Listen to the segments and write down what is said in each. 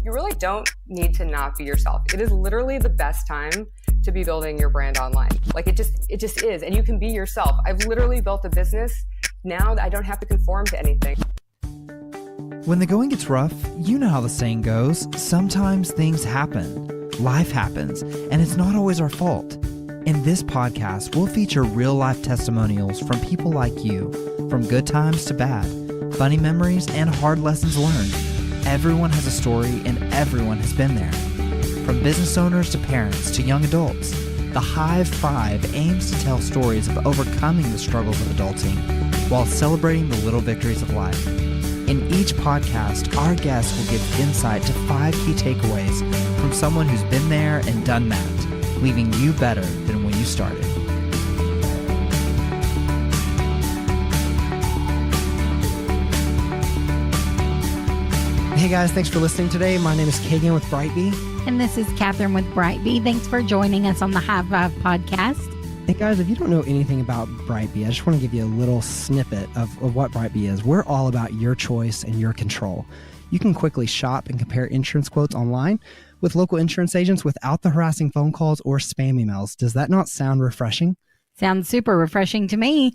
You really don't need to not be yourself. It is literally the best time to be building your brand online. Like it just is. And you can be yourself. I've literally built a business now that I don't have to conform to anything. When the going gets rough, you know how the saying goes. Sometimes things happen. Life happens, and it's not always our fault. In this podcast, we'll feature real-life testimonials from people like you, from good times to bad, funny memories and hard lessons learned. Everyone has a story, and everyone has been there. From business owners to parents to young adults, the Hive 5 aims to tell stories of overcoming the struggles of adulting while celebrating the little victories of life. In each podcast, our guests will give insight to 5 key takeaways from someone who's been there and done that, leaving you better than when you started. Hey guys, thanks for listening today. My name is Kagan with BriteBee. And this is Catherine with BriteBee. Thanks for joining us on the Hive 5 podcast. Hey guys, if you don't know anything about BriteBee, I just want to give you a little snippet of what BriteBee is. We're all about your choice and your control. You can quickly shop and compare insurance quotes online with local insurance agents without the harassing phone calls or spam emails. Does that not sound refreshing? Sounds super refreshing to me.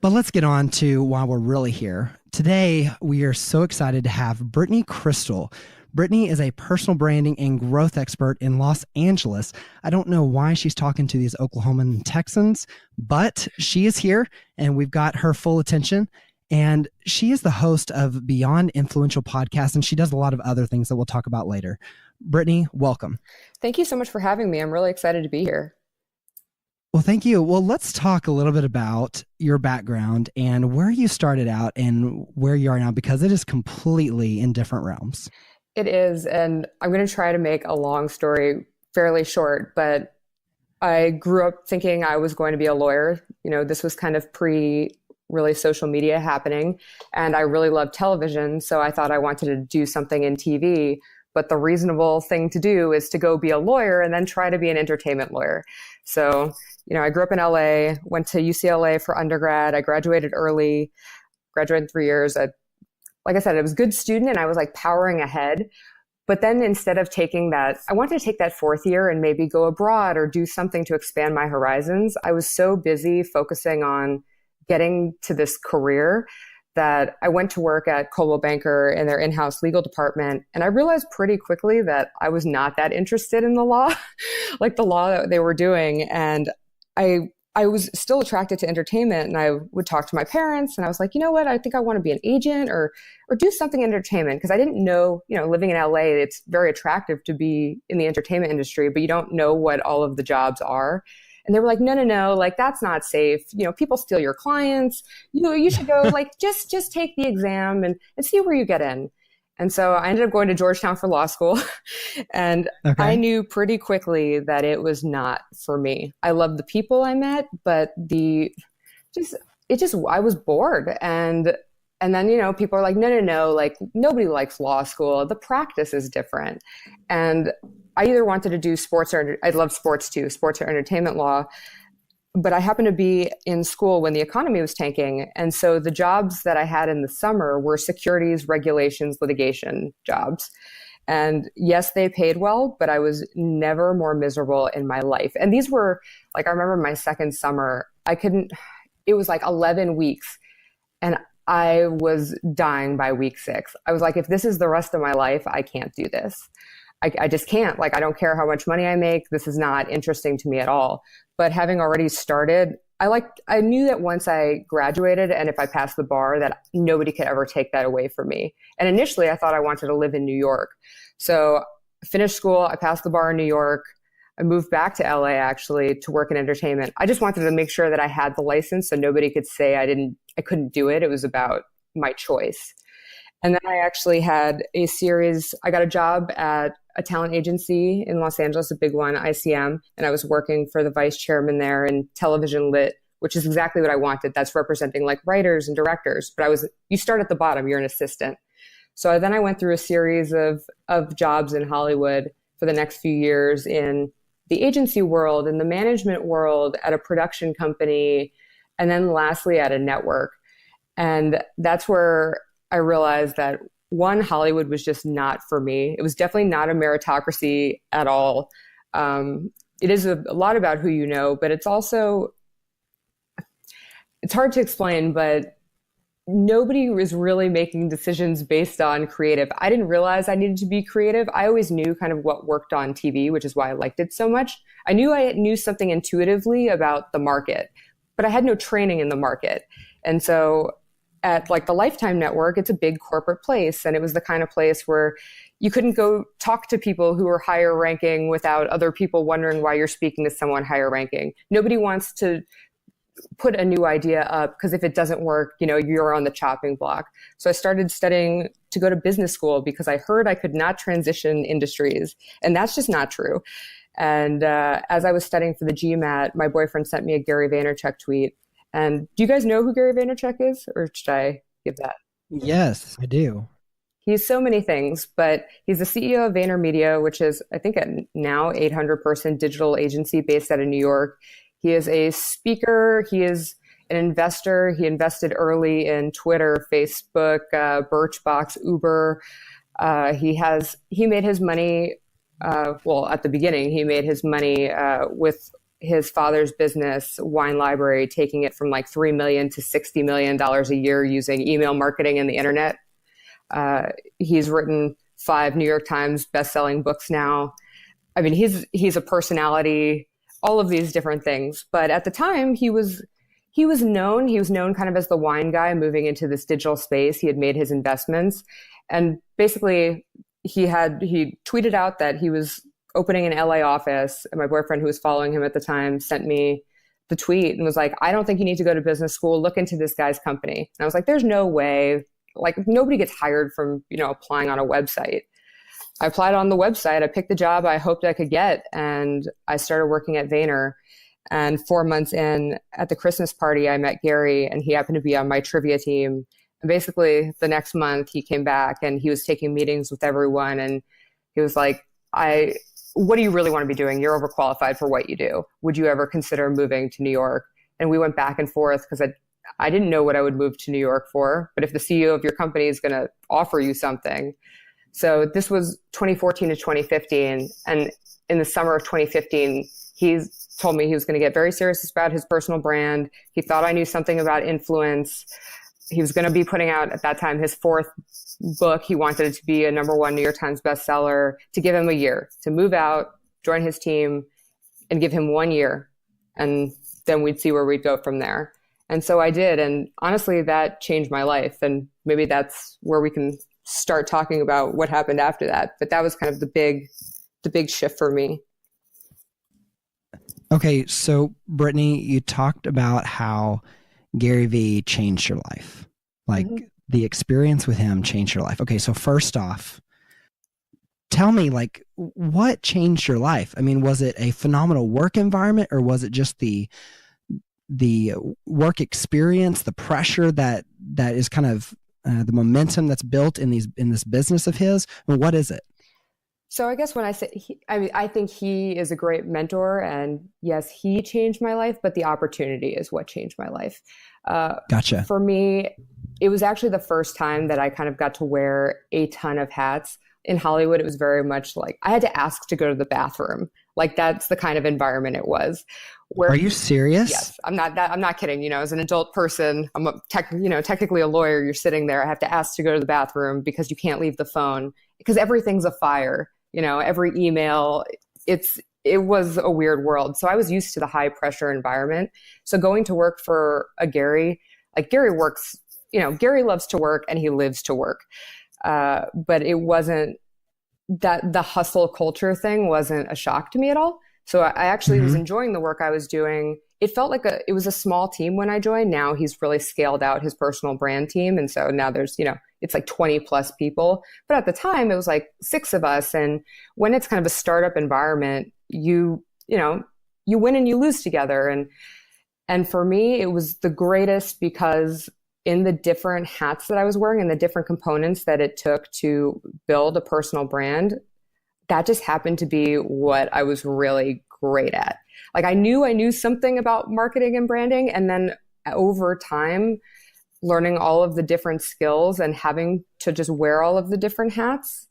But let's get on to why we're really here. Today, we are so excited to have Brittany Krystle. Brittany is a personal branding and growth expert in Los Angeles. I don't know why she's talking to these Oklahoman Texans, but she is here and we've got her full attention. And she is the host of Beyond Influential podcast, and she does a lot of other things that we'll talk about later. Brittany, welcome. Thank you so much for having me. I'm really excited to be here. Well, thank you. Well, let's talk a little bit about your background and where you started out and where you are now, because it is completely in different realms. It is, and I'm going to try to make a long story fairly short, but I grew up thinking I was going to be a lawyer. You know, this was kind of really social media happening, and I really loved television, so I thought I wanted to do something in TV, but the reasonable thing to do is to go be a lawyer and then try to be an entertainment lawyer. So, you know, I grew up in LA, went to UCLA for undergrad. I graduated early, graduated in 3 years. Like I said, I was a good student and I was like powering ahead. But then instead of taking that, I wanted to take that 4th year and maybe go abroad or do something to expand my horizons. I was so busy focusing on getting to this career that I went to work at Coldwell Banker in their in-house legal department. And I realized pretty quickly that I was not that interested in the law, like the law that they were doing. And I was still attracted to entertainment, and I would talk to my parents and I was like, you know what, I think I want to be an agent or do something in entertainment, because I didn't know, you know, living in LA, it's very attractive to be in the entertainment industry, but you don't know what all of the jobs are. And they were like, no, like that's not safe. You know, people steal your clients. You should go like, just take the exam and see where you get in. And so I ended up going to Georgetown for law school. And I knew pretty quickly that it was not for me. I loved the people I met, but I was bored. And then, you know, people are like, no, like nobody likes law school. The practice is different. And I either wanted to do sports or I love sports too, sports or entertainment law. But I happened to be in school when the economy was tanking. And so the jobs that I had in the summer were securities, regulations, litigation jobs. And yes, they paid well, but I was never more miserable in my life. And these were like, I remember my second summer, it was like 11 weeks. And I was dying by week 6. I was like, if this is the rest of my life, I can't do this. I just can't. Like, I don't care how much money I make. This is not interesting to me at all. But having already started, I knew that once I graduated and if I passed the bar, that nobody could ever take that away from me. And initially, I thought I wanted to live in New York. So I finished school. I passed the bar in New York. I moved back to LA actually to work in entertainment. I just wanted to make sure that I had the license so nobody could say I couldn't do it. It was about my choice. And then I actually had I got a job at a talent agency in Los Angeles, a big one, ICM, and I was working for the vice chairman there in television lit, which is exactly what I wanted. That's representing like writers and directors. But you start at the bottom, you're an assistant. So then I went through a series of jobs in Hollywood for the next few years in the agency world, in the management world, at a production company, and then lastly at a network. And that's where I realized that one, Hollywood was just not for me. It was definitely not a meritocracy at all. It is a lot about who you know, but it's also, it's hard to explain, but nobody was really making decisions based on creative. I didn't realize I needed to be creative. I always knew kind of what worked on TV, which is why I liked it so much. I knew something intuitively about the market, but I had no training in the market. And so at like the Lifetime Network, it's a big corporate place. And it was the kind of place where you couldn't go talk to people who were higher ranking without other people wondering why you're speaking to someone higher ranking. Nobody wants to put a new idea up because if it doesn't work, you're on the chopping block. So I started studying to go to business school because I heard I could not transition industries. And that's just not true. And as I was studying for the GMAT, my boyfriend sent me a Gary Vaynerchuk tweet. And do you guys know who Gary Vaynerchuk is? Or should I give that? Yes, I do. He's so many things, but he's the CEO of VaynerMedia, which is, I think, a now 800-person digital agency based out of New York. He is a speaker. He is an investor. He invested early in Twitter, Facebook, Birchbox, Uber. He made his money. At the beginning, he made his money with his father's business, Wine Library, taking it from like $3 million to $60 million a year using email marketing and the internet. He's written 5 New York Times best-selling books now. I mean, he's a personality, all of these different things. But at the time, he was known. He was known kind of as the wine guy moving into this digital space. He had made his investments. And basically, he tweeted out that he was opening an LA office. And my boyfriend, who was following him at the time, sent me the tweet and was like, I don't think you need to go to business school. Look into this guy's company. And I was like, there's no way. Like, nobody gets hired from, applying on a website. I applied on the website. I picked the job I hoped I could get. And I started working at Vayner. And 4 months in, at the Christmas party, I met Gary, and he happened to be on my trivia team. And basically, the next month, he came back and he was taking meetings with everyone. And he was like, what do you really want to be doing? You're overqualified for what you do. Would you ever consider moving to New York? And we went back and forth because I didn't know what I would move to New York for. But if the CEO of your company is going to offer you something. So this was 2014 to 2015. And in the summer of 2015, he told me he was going to get very serious about his personal brand. He thought I knew something about influence. He was going to be putting out, at that time, his 4th book. He wanted it to be a #1 New York Times bestseller, to give him a year to move out, join his team, and give him 1 year. And then we'd see where we'd go from there. And so I did. And honestly, that changed my life. And maybe that's where we can start talking about what happened after that. But that was kind of the big shift for me. Okay. So Brittany, you talked about how Gary Vee changed your life. Like the experience with him changed your life. Okay. So first off, tell me, like, what changed your life? I mean, was it a phenomenal work environment, or was it just the work experience, the pressure that is kind of the momentum that's built in this business of his? I mean, what is it? So I guess when I say, I think he is a great mentor, and yes, he changed my life, but the opportunity is what changed my life. Gotcha. For me, it was actually the first time that I kind of got to wear a ton of hats. In Hollywood, it was very much like I had to ask to go to the bathroom. Like, that's the kind of environment it was. Are you serious? Yes, I'm not kidding. As an adult person, I'm technically a lawyer. You're sitting there. I have to ask to go to the bathroom because you can't leave the phone because everything's a fire. Every email, it was a weird world. So I was used to the high pressure environment. So going to work for a Gary, like Gary works, Gary loves to work and he lives to work. But it wasn't that the hustle culture thing wasn't a shock to me at all. So I actually was enjoying the work I was doing. It felt like it was a small team when I joined. Now he's really scaled out his personal brand team. And so now there's, it's like 20 plus people. But at the time it was like 6 of us. And when it's kind of a startup environment, you win and you lose together. And for me, it was the greatest because in the different hats that I was wearing and the different components that it took to build a personal brand, that just happened to be what I was really great at. Like I knew something about marketing and branding. And then over time, learning all of the different skills and having to just wear all of the different hats,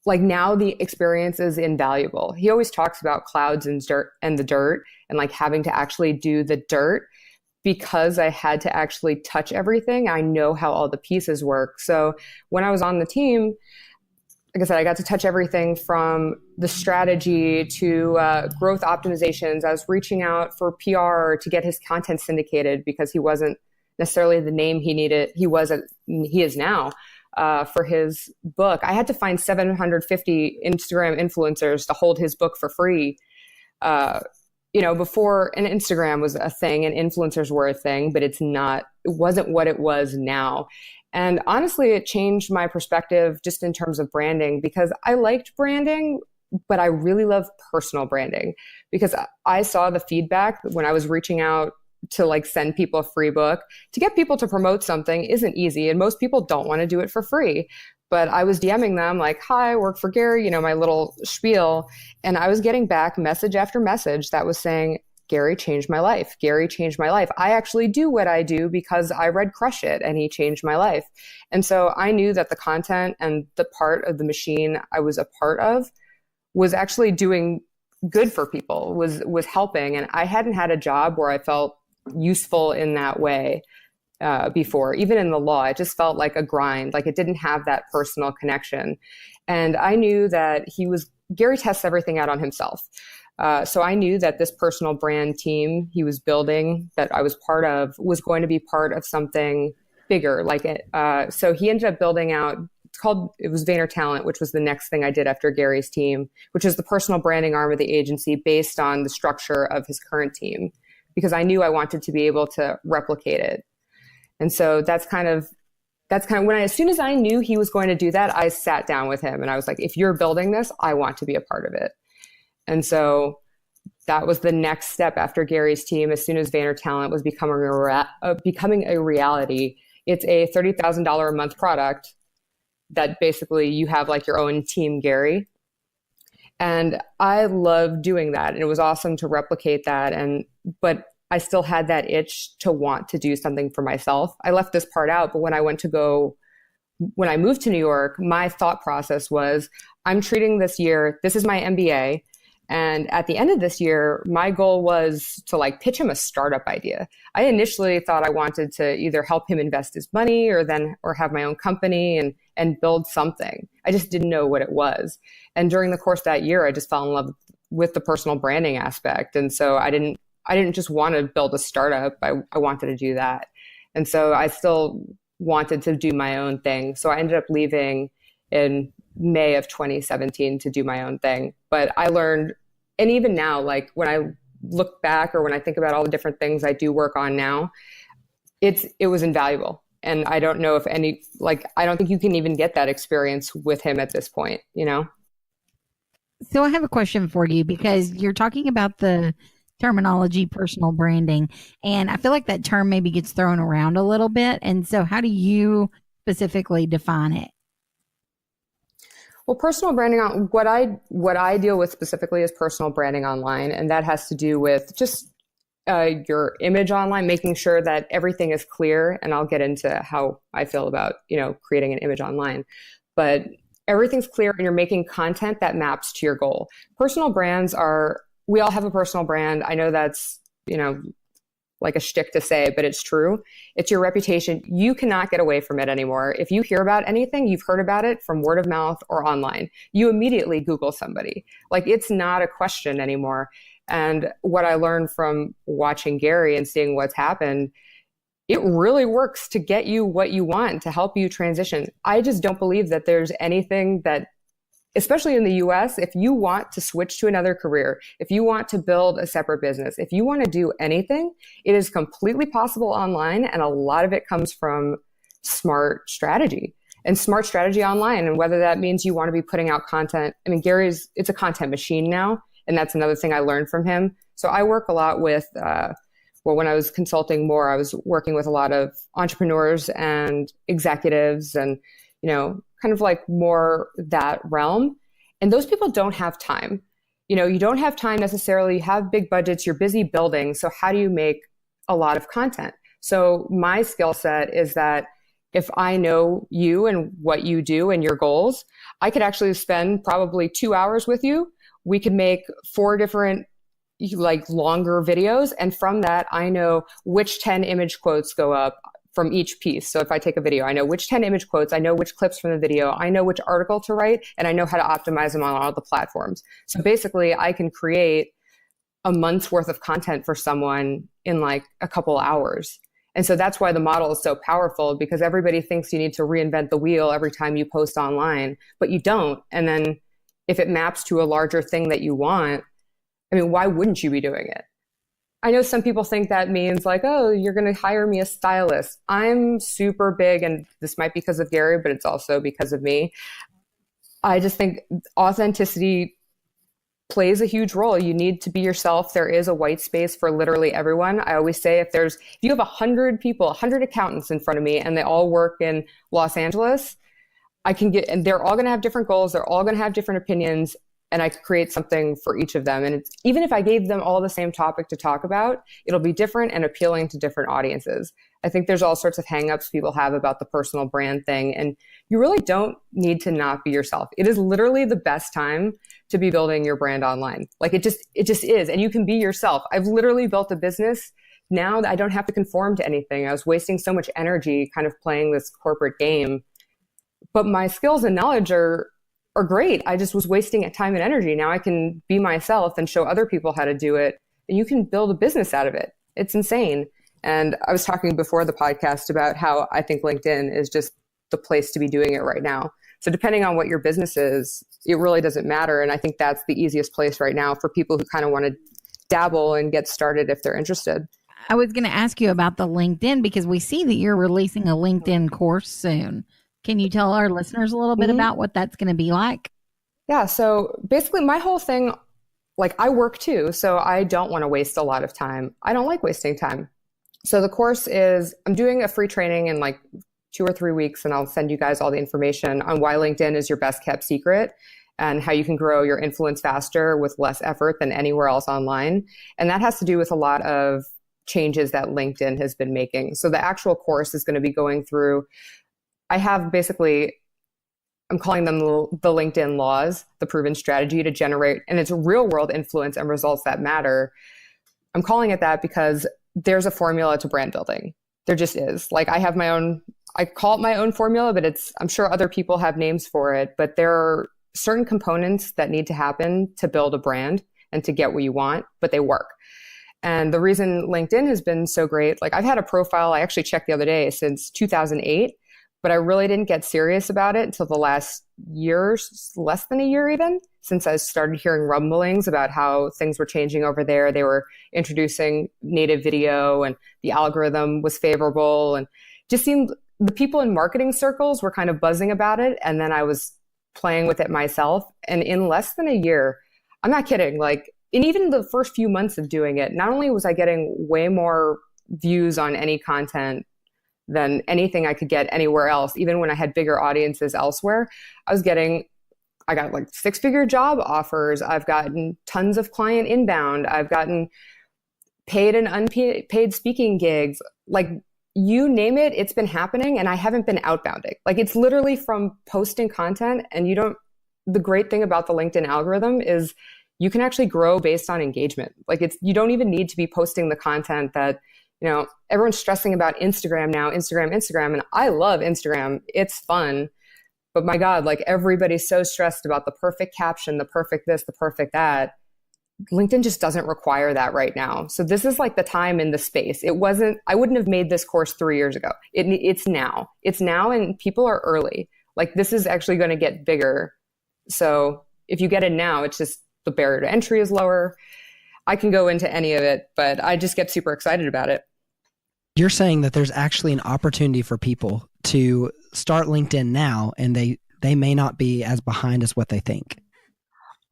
like now the experience is invaluable. He always talks about clouds and dirt and the dirt and like having to actually do the dirt. Because I had to actually touch everything, I know how all the pieces work. So when I was on the team, like I said, I got to touch everything from the strategy to growth optimizations. I was reaching out for PR to get his content syndicated because he wasn't necessarily the name he needed. He is now for his book. I had to find 750 Instagram influencers to hold his book for free. Before an Instagram was a thing and influencers were a thing, but it wasn't what it was now. And honestly, it changed my perspective just in terms of branding, because I liked branding, but I really love personal branding, because I saw the feedback when I was reaching out to like send people a free book. To get people to promote something isn't easy, and most people don't want to do it for free. But I was DMing them like, hi, I work for Gary, my little spiel. And I was getting back message after message that was saying, Gary changed my life. Gary changed my life. I actually do what I do because I read Crush It and he changed my life. And so I knew that the content and the part of the machine I was a part of was actually doing good for people, was helping. And I hadn't had a job where I felt useful in that way before. Even in the law, it just felt like a grind, like it didn't have that personal connection. And I knew that Gary tests everything out on himself. So I knew that this personal brand team he was building that I was part of was going to be part of something bigger. So he ended up building out, it was Vayner Talent, which was the next thing I did after Gary's team, which is the personal branding arm of the agency based on the structure of his current team, because I knew I wanted to be able to replicate it. And so that's kind of as soon as I knew he was going to do that, I sat down with him and I was like, if you're building this, I want to be a part of it. And so that was the next step after Gary's team. As soon as Vayner Talent was becoming a reality, it's a $30,000 a month product that basically you have like your own team, Gary. And I loved doing that. And it was awesome to replicate that. But I still had that itch to want to do something for myself. I left this part out, but when I moved to New York, my thought process was, I'm treating this year, this is my MBA. And at the end of this year, my goal was to like pitch him a startup idea. I initially thought I wanted to either help him invest his money or have my own company and build something. I just didn't know what it was. And during the course of that year, I just fell in love with the personal branding aspect. And so I didn't just want to build a startup. I wanted to do that. And so I still wanted to do my own thing. So I ended up leaving in May of 2017 to do my own thing. But I learned, and even now, like when I look back or when I think about all the different things I do work on now, it was invaluable. And I don't know I don't think you can even get that experience with him at this point, So I have a question for you, because you're talking about the terminology personal branding, and I feel like that term maybe gets thrown around a little bit. And so how do you specifically define it? Well, personal branding, what I deal with specifically is personal branding online, and that has to do with just your image online, making sure that everything is clear. And I'll get into how I feel about creating an image online, but everything's clear and you're making content that maps to your goal. Personal brands we all have a personal brand. I know that's like a shtick to say, but it's true. It's your reputation. You cannot get away from it anymore. If you hear about anything, you've heard about it from word of mouth or online. You immediately Google somebody. Like, it's not a question anymore. And what I learned from watching Gary and seeing what's happened, it really works to get you what you want, to help you transition. I just don't believe that there's anything that, especially in the US, if you want to switch to another career, if you want to build a separate business, if you want to do anything, it is completely possible online. And a lot of it comes from smart strategy online. And whether that means you want to be putting out content. I mean, it's a content machine now. And that's another thing I learned from him. So I work a lot with, when I was consulting more, I was working with a lot of entrepreneurs and executives and, kind of like more that realm. And those people don't have time. You don't have time necessarily. You have big budgets, you're busy building. So how do you make a lot of content? So my skill set is that if I know you and what you do and your goals, I could actually spend probably 2 hours with you. We could make 4 different like longer videos. And from that, I know which 10 image quotes go up from each piece. So if I take a video, I know which 10 image quotes, I know which clips from the video, I know which article to write, and I know how to optimize them on all the platforms. So basically I can create a month's worth of content for someone in like a couple hours. And so that's why the model is so powerful, because everybody thinks you need to reinvent the wheel every time you post online, but you don't. And then if it maps to a larger thing that you want, I mean, why wouldn't you be doing it? I know some people think that means like, oh, you're going to hire me a stylist. I'm super big, and this might be because of Gary, but it's also because of me. I just think authenticity plays a huge role. You need to be yourself. There is a white space for literally everyone. I always say if you have 100 people, 100 accountants in front of me, and they all work in Los Angeles, and they're all going to have different goals. They're all going to have different opinions. And I could create something for each of them. And even if I gave them all the same topic to talk about, it'll be different and appealing to different audiences. I think there's all sorts of hangups people have about the personal brand thing. And you really don't need to not be yourself. It is literally the best time to be building your brand online. Like it just is. And you can be yourself. I've literally built a business now that I don't have to conform to anything. I was wasting so much energy kind of playing this corporate game. But my skills and knowledge are great. I just was wasting time and energy. Now I can be myself and show other people how to do it. And you can build a business out of it. It's insane. And I was talking before the podcast about how I think LinkedIn is just the place to be doing it right now. So depending on what your business is, it really doesn't matter. And I think that's the easiest place right now for people who kind of want to dabble and get started if they're interested. I was going to ask you about the LinkedIn, because we see that you're releasing a LinkedIn course soon. Can you tell our listeners a little bit about what that's going to be like? Yeah. So basically my whole thing, like I work too, so I don't want to waste a lot of time. I don't like wasting time. So the course is, I'm doing a free training in like 2 or 3 weeks, and I'll send you guys all the information on why LinkedIn is your best kept secret and how you can grow your influence faster with less effort than anywhere else online. And that has to do with a lot of changes that LinkedIn has been making. So the actual course is going to be going through, I have basically, I'm calling them the LinkedIn laws, the proven strategy to generate, and it's real world influence and results that matter. I'm calling it that because there's a formula to brand building. There just is. Like I call it my own formula, but I'm sure other people have names for it, but there are certain components that need to happen to build a brand and to get what you want, but they work. And the reason LinkedIn has been so great, like I've had a profile, I actually checked the other day, since 2008, but I really didn't get serious about it until the last year, less than a year even, since I started hearing rumblings about how things were changing over there. They were introducing native video and the algorithm was favorable, and just seemed the people in marketing circles were kind of buzzing about it. And then I was playing with it myself. And in less than a year, I'm not kidding, like in even the first few months of doing it, not only was I getting way more views on any content than anything I could get anywhere else, even when I had bigger audiences elsewhere, I got like 6-figure job offers. I've gotten tons of client inbound. I've gotten paid and unpaid speaking gigs. Like you name it, it's been happening, and I haven't been outbounding. Like it's literally from posting content, and the great thing about the LinkedIn algorithm is you can actually grow based on engagement. Like you don't even need to be posting the content that, everyone's stressing about Instagram now, Instagram. And I love Instagram. It's fun. But my God, like everybody's so stressed about the perfect caption, the perfect this, the perfect that. LinkedIn just doesn't require that right now. So this is like the time in the space. I wouldn't have made this course 3 years ago. It's now. It's now, and people are early. Like this is actually going to get bigger. So if you get in now, it's just the barrier to entry is lower. I can go into any of it, but I just get super excited about it. You're saying that there's actually an opportunity for people to start LinkedIn now, and they may not be as behind as what they think.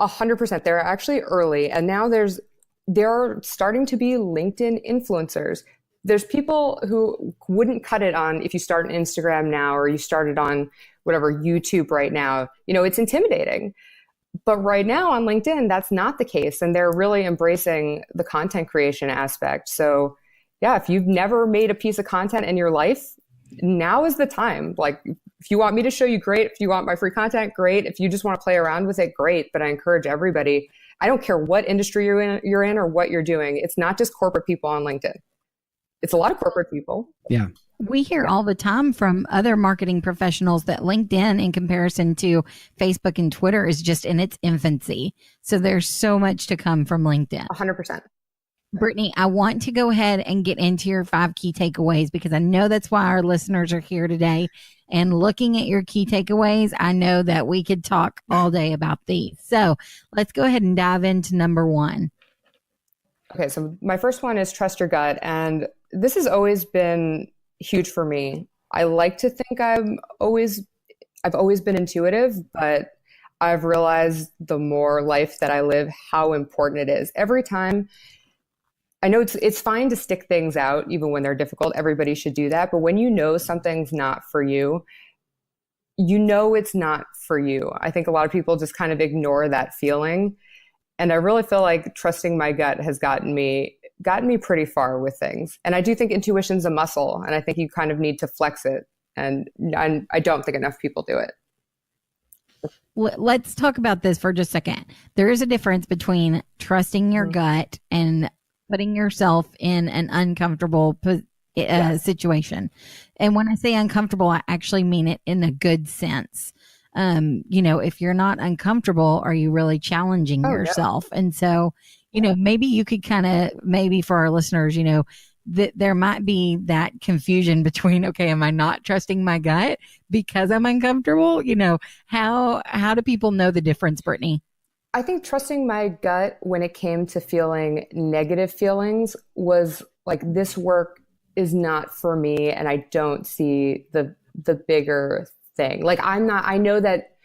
100%. They're actually early. And now there are starting to be LinkedIn influencers. There's people who wouldn't cut it on if you start an Instagram now, or you started on whatever YouTube right now. It's intimidating. But right now on LinkedIn, that's not the case. And they're really embracing the content creation aspect. So yeah, if you've never made a piece of content in your life, now is the time. Like, if you want me to show you, great. If you want my free content, great. If you just want to play around with it, great. But I encourage everybody, I don't care what industry you're in or what you're doing. It's not just corporate people on LinkedIn. It's a lot of corporate people. Yeah. We hear all the time from other marketing professionals that LinkedIn, in comparison to Facebook and Twitter, is just in its infancy. So there's so much to come from LinkedIn. 100%. Brittany, I want to go ahead and get into your 5 key takeaways, because I know that's why our listeners are here today. And looking at your key takeaways, I know that we could talk all day about these. So let's go ahead and dive into number 1. Okay, so my first one is trust your gut. And this has always been huge for me. I like to think I've always been intuitive, but I've realized the more life that I live, how important it is. Every time, I know it's fine to stick things out, even when they're difficult. Everybody should do that. But when you know something's not for you, you know it's not for you. I think a lot of people just kind of ignore that feeling. And I really feel like trusting my gut has gotten me pretty far with things. And I do think intuition's a muscle, and I think you kind of need to flex it. And I don't think enough people do it. Let's talk about this for just a second. There is a difference between trusting your gut and putting yourself in an uncomfortable situation. And when I say uncomfortable, I actually mean it in a good sense. If you're not uncomfortable, are you really challenging yourself? Yeah. And so, maybe you could maybe for our listeners, that there might be that confusion between, okay, am I not trusting my gut because I'm uncomfortable? How do people know the difference, Brittany? I think trusting my gut when it came to feeling negative feelings was like, this work is not for me, and I don't see the bigger thing. Like, I know that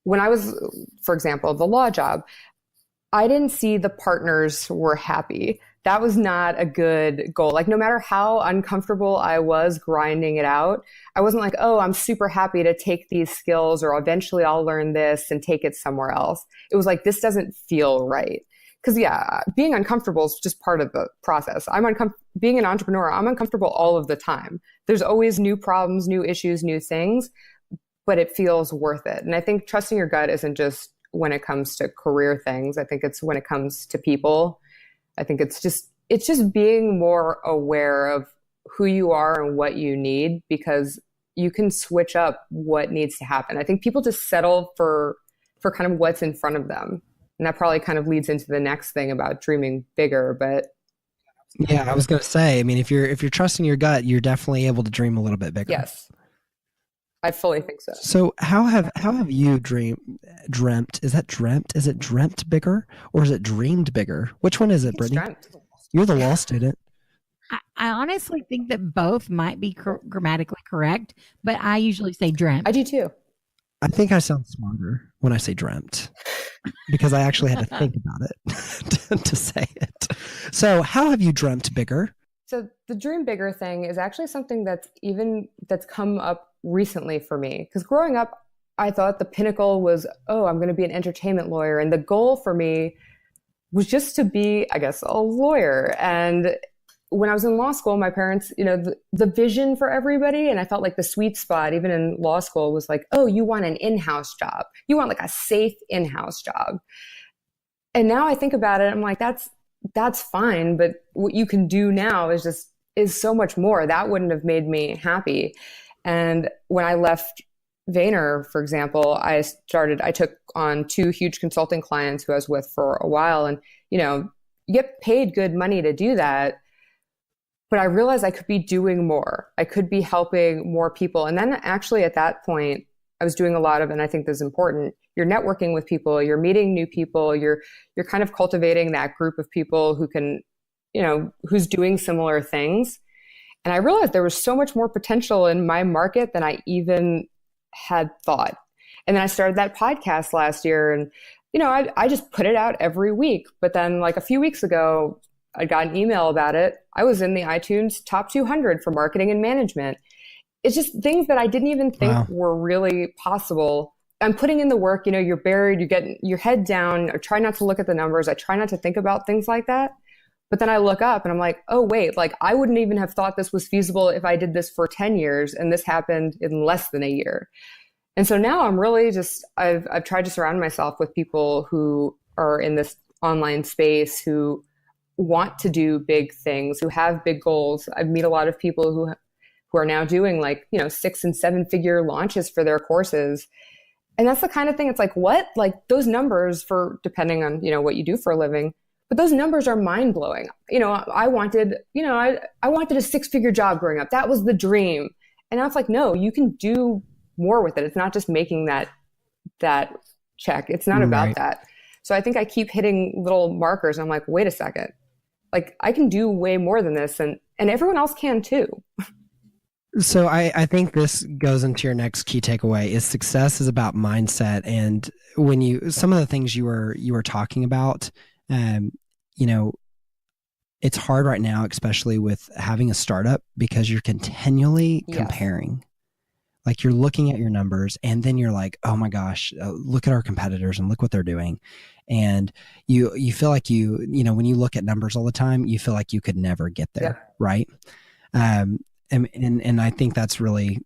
when I was, for example, the law job, I didn't see the partners were happy. That was not a good goal. Like, no matter how uncomfortable I was grinding it out, I wasn't like, oh, I'm super happy to take these skills, or eventually I'll learn this and take it somewhere else. It was like, this doesn't feel right. Because being uncomfortable is just part of the process. Being an entrepreneur, I'm uncomfortable all of the time. There's always new problems, new issues, new things, but it feels worth it. And I think trusting your gut isn't just when it comes to career things. I think it's when it comes to people. I think it's just being more aware of who you are and what you need, because you can switch up what needs to happen. I think people just settle for kind of what's in front of them. And that probably kind of leads into the next thing about dreaming bigger. But yeah, I was going to say, I mean, if you're trusting your gut, you're definitely able to dream a little bit bigger. Yes. I fully think so. So how have you dreamt? Is that dreamt? Is it dreamt bigger, or is it dreamed bigger? Which one is it, Brittany? Dreamt. You're the law student. I honestly think that both might be grammatically correct, but I usually say dreamt. I do too. I think I sound smarter when I say dreamt, because I actually had to think about it to say it. So how have you dreamt bigger? So the dream bigger thing is actually something that's come up recently for me. Because growing up, I thought the pinnacle was, oh, I'm going to be an entertainment lawyer. And the goal for me was just to be, I guess, a lawyer. And when I was in law school, my parents, the vision for everybody, and I felt like the sweet spot, even in law school, was like, oh, you want an in-house job. You want like a safe in-house job. And now I think about it, I'm like, that's fine. But what you can do now is so much more. That wouldn't have made me happy. And when I left Vayner, for example, I took on 2 huge consulting clients who I was with for a while. And, you get paid good money to do that. But I realized I could be doing more. I could be helping more people. And then actually at that point, I was doing a lot of, and I think this is important, you're networking with people, you're meeting new people, you're kind of cultivating that group of people who can, who's doing similar things. And I realized there was so much more potential in my market than I even had thought. And then I started that podcast last year, and, I just put it out every week. But then like a few weeks ago, I got an email about it. I was in the iTunes top 200 for marketing and management. It's just things that I didn't even think were really possible. I'm putting in the work, you're buried, you get your head down. I try not to look at the numbers. I try not to think about things like that. But then I look up and I'm like, oh, wait, like I wouldn't even have thought this was feasible if I did this for 10 years. And this happened in less than a year. And so now I'm really I've tried to surround myself with people who are in this online space, who want to do big things, who have big goals. I meet a lot of people who are now doing like, 6 and 7 figure launches for their courses. And that's the kind of thing, it's like, what? Like those numbers for, depending on, what you do for a living, but those numbers are mind blowing. I wanted a 6-figure job growing up. That was the dream. And now it's like, no, you can do more with it. It's not just making that check. It's not about that. So I think I keep hitting little markers and I'm like, wait a second, like I can do way more than this, and everyone else can too. So I think this goes into your next key takeaway is success is about mindset. And when some of the things you were talking about, it's hard right now, especially with having a startup, because you're continually comparing. Like you're looking at your numbers and then you're like, oh my gosh, look at our competitors and look what they're doing. And you feel like when you look at numbers all the time, you feel like you could never get there. Yeah. Right. And I think that's really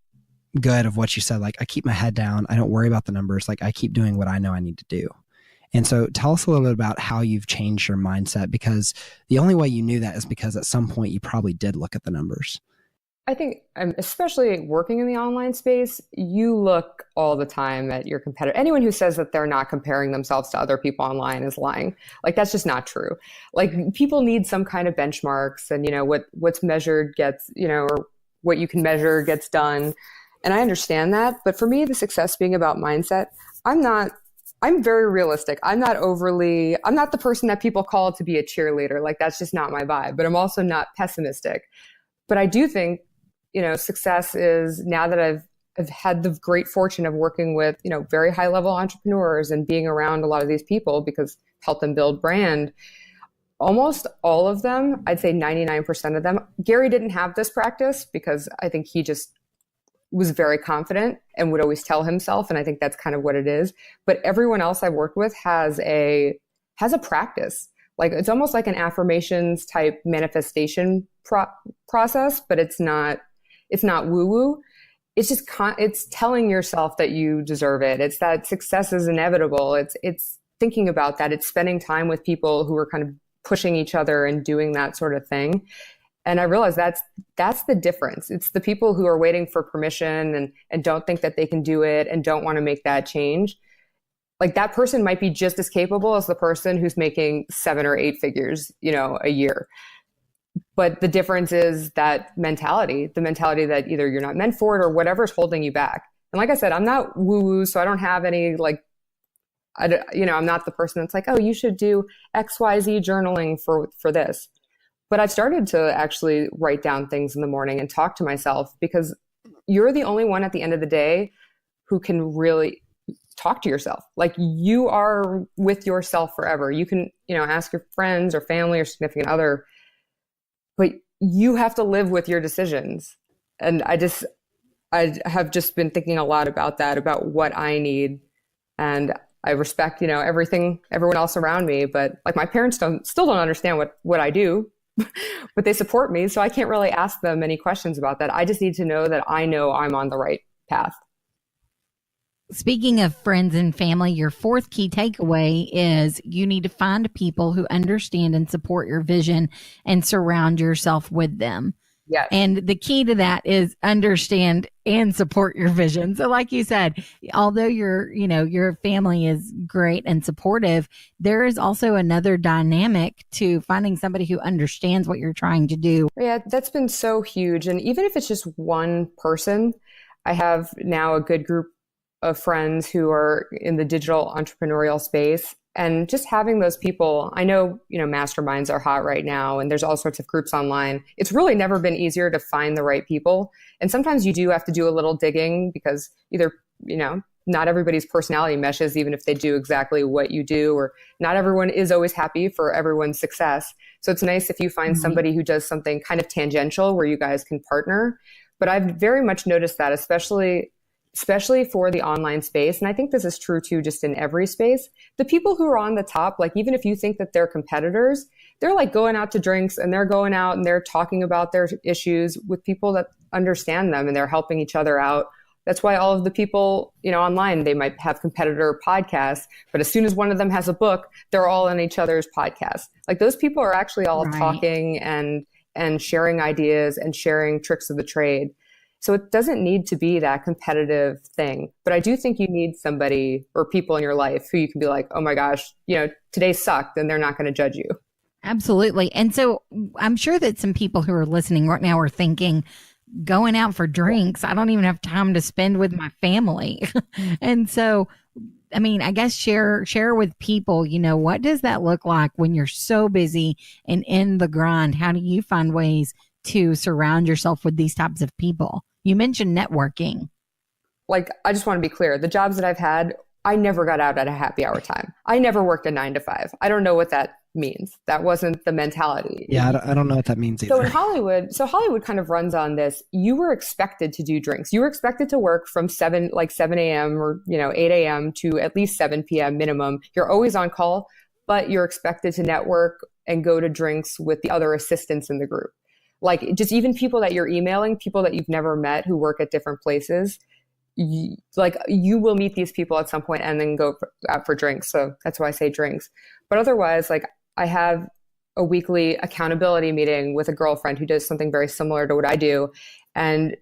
good of what you said. Like I keep my head down. I don't worry about the numbers. Like I keep doing what I know I need to do. And so tell us a little bit about how you've changed your mindset, because the only way you knew that is because at some point you probably did look at the numbers. I think, especially working in the online space, you look all the time at your competitor. Anyone who says that they're not comparing themselves to other people online is lying. Like, that's just not true. Like, people need some kind of benchmarks, and, what's measured gets, or what you can measure gets done. And I understand that. But for me, the success being about mindset, I'm very realistic. I'm not the person that people call to be a cheerleader. Like, that's just not my vibe. But I'm also not pessimistic. But I do think, success is, now that I've had the great fortune of working with, very high level entrepreneurs and being around a lot of these people, because help them build brand, almost all of them, I'd say 99% of them. Gary didn't have this practice because I think he just was very confident and would always tell himself. And I think that's kind of what it is. But everyone else I've worked with has a practice. Like, it's almost like an affirmations type manifestation process, but it's not woo woo. It's just, it's telling yourself that you deserve it. It's that success is inevitable. It's thinking about that. It's spending time with people who are kind of pushing each other and doing that sort of thing. And I realized that's the difference. It's the people who are waiting for permission and don't think that they can do it and don't want to make that change. Like, that person might be just as capable as the person who's making 7 or 8 figures, a year. But the difference is that mentality, the mentality that either you're not meant for it or whatever's holding you back. And like I said, I'm not woo-woo, so I don't have any, I'm not the person that's like, oh, you should do XYZ journaling for this. But I've started to actually write down things in the morning and talk to myself, because you're the only one at the end of the day who can really talk to yourself. Like, you are with yourself forever. You can, ask your friends or family or significant other, but you have to live with your decisions. And I have just been thinking a lot about that, about what I need. And I respect, everyone else around me, but like, my parents still don't understand what I do, but they support me. So I can't really ask them any questions about that. I just need to know that I know I'm on the right path. Speaking of friends and family, your 4th key takeaway is you need to find people who understand and support your vision and surround yourself with them. Yes. And the key to that is understand and support your vision. So like you said, although your family is great and supportive, there is also another dynamic to finding somebody who understands what you're trying to do. Yeah, that's been so huge. And even if it's just one person, I have now a good group of friends who are in the digital entrepreneurial space, and just having those people. I know, masterminds are hot right now, and there's all sorts of groups online. It's really never been easier to find the right people. And sometimes you do have to do a little digging, because either, not everybody's personality meshes, even if they do exactly what you do, or not everyone is always happy for everyone's success. So it's nice if you find somebody who does something kind of tangential where you guys can partner. But I've very much noticed that, especially especially for the online space. And I think this is true too, just in every space. The people who are on the top, like even if you think that they're competitors, they're like going out to drinks and they're going out and they're talking about their issues with people that understand them and they're helping each other out. That's why all of the people, online, they might have competitor podcasts, but as soon as one of them has a book, they're all on each other's podcasts. Like those people are actually all talking and sharing ideas and sharing tricks of the trade. So it doesn't need to be that competitive thing. But I do think you need somebody or people in your life who you can be like, oh my gosh, today sucked, and they're not going to judge you. Absolutely. And so I'm sure that some people who are listening right now are thinking, going out for drinks, I don't even have time to spend with my family. And so, I mean, I guess share with people, what does that look like when you're so busy and in the grind? How do you find ways to surround yourself with these types of people? You mentioned networking. Like, I just want to be clear. The jobs that I've had, I never got out at a happy hour time. I never worked a 9 to 5. I don't know what that means. That wasn't the mentality. Yeah, I don't know what that means either. So in Hollywood kind of runs on this. You were expected to do drinks. You were expected to work from 7 a.m. or 8 a.m. to at least 7 p.m. minimum. You're always on call, but you're expected to network and go to drinks with the other assistants in the group. Like just even people that you're emailing, people that you've never met who work at different places. You will meet these people at some point and then go out for drinks. So that's why I say drinks. But otherwise, like I have a weekly accountability meeting with a girlfriend who does something very similar to what I do. And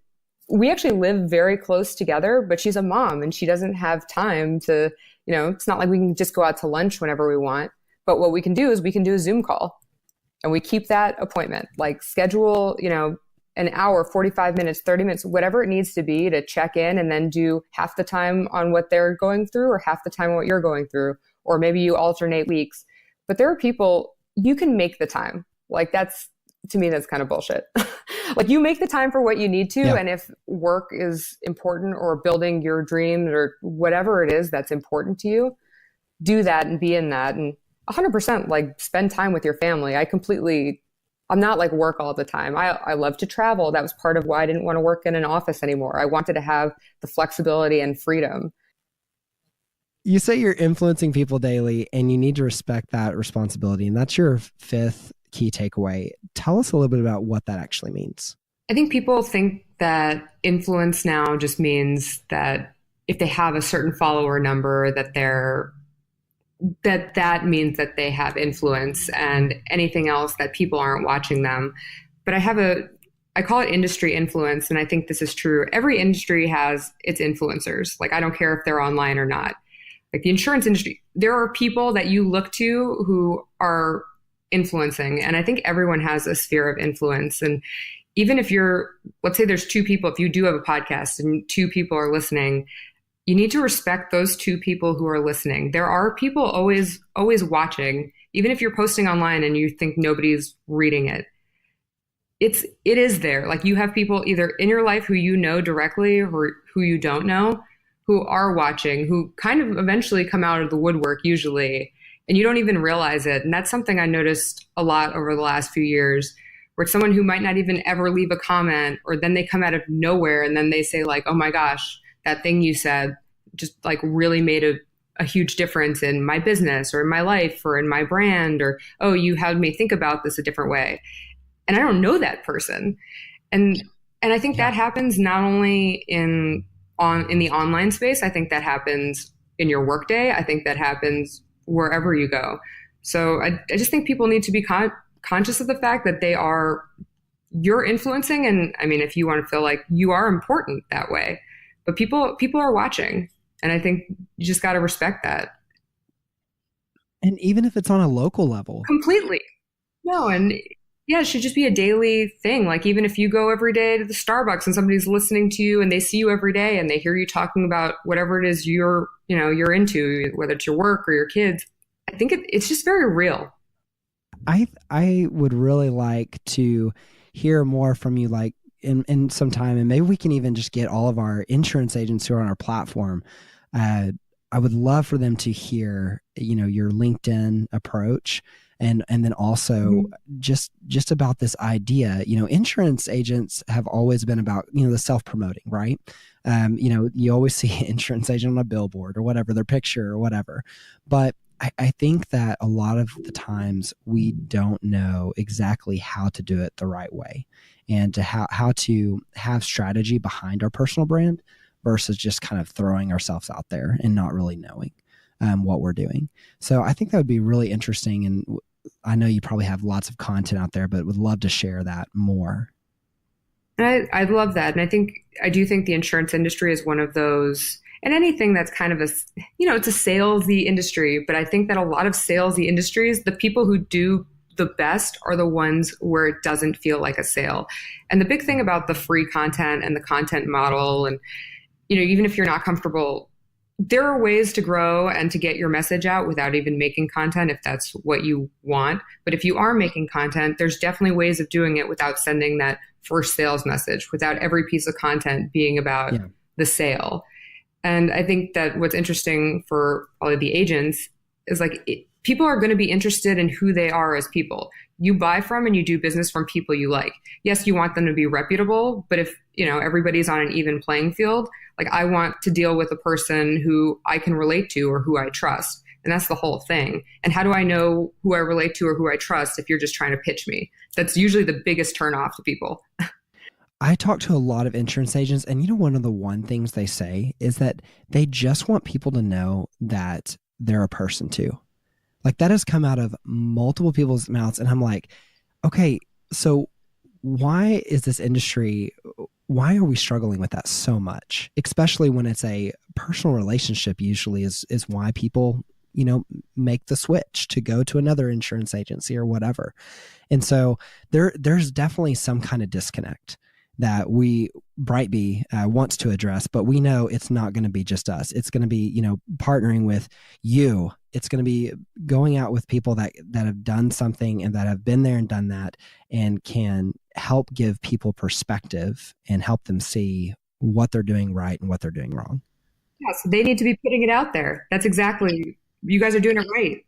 we actually live very close together, but she's a mom and she doesn't have time to, it's not like we can just go out to lunch whenever we want. But what we can do is we can do a Zoom call and we keep that appointment, like schedule, an hour, 45 minutes, 30 minutes, whatever it needs to be to check in and then do half the time on what they're going through or half the time on what you're going through. Or maybe you alternate weeks. But there are people, you can make the time. Like to me, that's kind of bullshit. Like you make the time for what you need to. Yeah. And if work is important or building your dreams or whatever it is that's important to you, do that and be in that. And 100% like spend time with your family. I'm not like work all the time. I love to travel. That was part of why I didn't want to work in an office anymore. I wanted to have the flexibility and freedom. You say you're influencing people daily and you need to respect that responsibility. And that's your 5th key takeaway. Tell us a little bit about what that actually means. I think people think that influence now just means that if they have a certain follower number, that means that they have influence, and anything else that people aren't watching them. But I call it industry influence. And I think this is true. Every industry has its influencers. Like, I don't care if they're online or not. Like the insurance industry, there are people that you look to who are influencing. And I think everyone has a sphere of influence. And even if let's say there's 2 people, if you do have a podcast and 2 people are listening, you need to respect those 2 people who are listening. There are people always watching, even if you're posting online and you think nobody's reading it. It is there. Like you have people either in your life who you know directly or who you don't know, who are watching, who kind of eventually come out of the woodwork usually, and you don't even realize it. And that's something I noticed a lot over the last few years, where it's someone who might not even ever leave a comment, or then they come out of nowhere and then they say like, oh my gosh, that thing you said just like really made a huge difference in my business or in my life or in my brand, or, oh, you had me think about this a different way. And I don't know that person. And I think that happens not only in the online space. I think that happens in your workday. I think that happens wherever you go. So I just think people need to be conscious of the fact that you're influencing. And I mean, if you want to feel like you are important that way, but people are watching. And I think you just got to respect that. And even if it's on a local level. Completely. No. And yeah, it should just be a daily thing. Like even if you go every day to the Starbucks and somebody's listening to you and they see you every day and they hear you talking about whatever it is you're into, whether it's your work or your kids, I think it's just very real. I would really like to hear more from you, like in some time, and maybe we can even just get all of our insurance agents who are on our platform. I would love for them to hear, your LinkedIn approach. And then also just about this idea, insurance agents have always been about, the self-promoting, right? You always see an insurance agent on a billboard or whatever, their picture or whatever. But I think that a lot of the times we don't know exactly how to do it the right way, and to how to have strategy behind our personal brand versus just kind of throwing ourselves out there and not really knowing what we're doing. So I think that would be really interesting. And I know you probably have lots of content out there, but would love to share that more. And I love that. And I do think the insurance industry is one of those, and anything that's kind of it's a salesy industry, but I think that a lot of salesy industries, the people who do the best are the ones where it doesn't feel like a sale. And the big thing about the free content and the content model, and, even if you're not comfortable, there are ways to grow and to get your message out without even making content if that's what you want. But if you are making content, there's definitely ways of doing it without sending that first sales message, without every piece of content being about the sale. And I think that what's interesting for all of the agents is people are going to be interested in who they are as people. You buy from and you do business from people you like. Yes, you want them to be reputable, but if everybody's on an even playing field, I want to deal with a person who I can relate to or who I trust. And that's the whole thing. And how do I know who I relate to or who I trust if you're just trying to pitch me? That's usually the biggest turnoff to people. I talk to a lot of insurance agents, and one of the one things they say is that they just want people to know that they're a person too. That has come out of multiple people's mouths. And I'm like, okay, so why is this industry, why are we struggling with that so much? Especially when it's a personal relationship, usually is why people, make the switch to go to another insurance agency or whatever. And so there's definitely some kind of disconnect that BriteBee wants to address, but we know it's not going to be just us. It's going to be, partnering with you. It's going to be going out with people that have done something and that have been there and done that and can help give people perspective and help them see what they're doing right and what they're doing wrong. Yeah, so they need to be putting it out there. That's exactly, you guys are doing it right.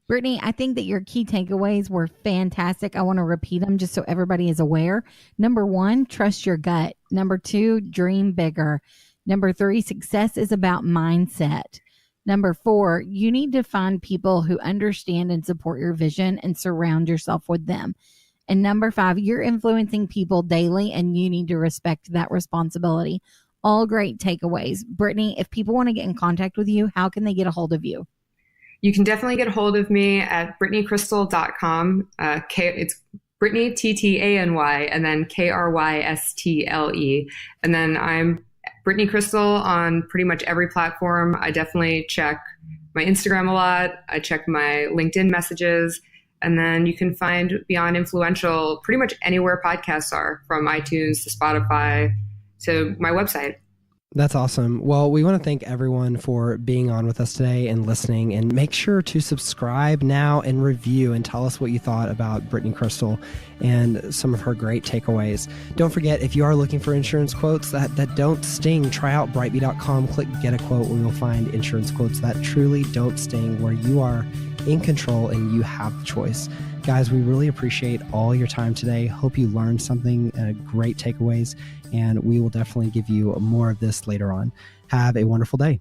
Brittany, I think that your key takeaways were fantastic. I want to repeat them just so everybody is aware. Number 1, trust your gut. Number 2, dream bigger. Number 3, success is about mindset. Number 4, you need to find people who understand and support your vision and surround yourself with them. And number 5, you're influencing people daily and you need to respect that responsibility. All great takeaways. Brittany, if people want to get in contact with you, how can they get a hold of you? You can definitely get a hold of me at BrittanyKrystle.com. It's Brittany, T-T-A-N-Y, and then K-R-Y-S-T-L-E. And then I'm Brittany Krystle on pretty much every platform. I definitely check my Instagram a lot. I check my LinkedIn messages. And then you can find Beyond Influential pretty much anywhere podcasts are, from iTunes to Spotify to my website. That's awesome. Well, we want to thank everyone for being on with us today and listening, and make sure to subscribe now and review and tell us what you thought about Brittany Krystle and some of her great takeaways. Don't forget, if you are looking for insurance quotes that don't sting, try out BriteBee.com, click get a quote, where you'll find insurance quotes that truly don't sting, where you are in control and you have the choice. Guys, we really appreciate all your time today. Hope you learned something, great takeaways, and we will definitely give you more of this later on. Have a wonderful day.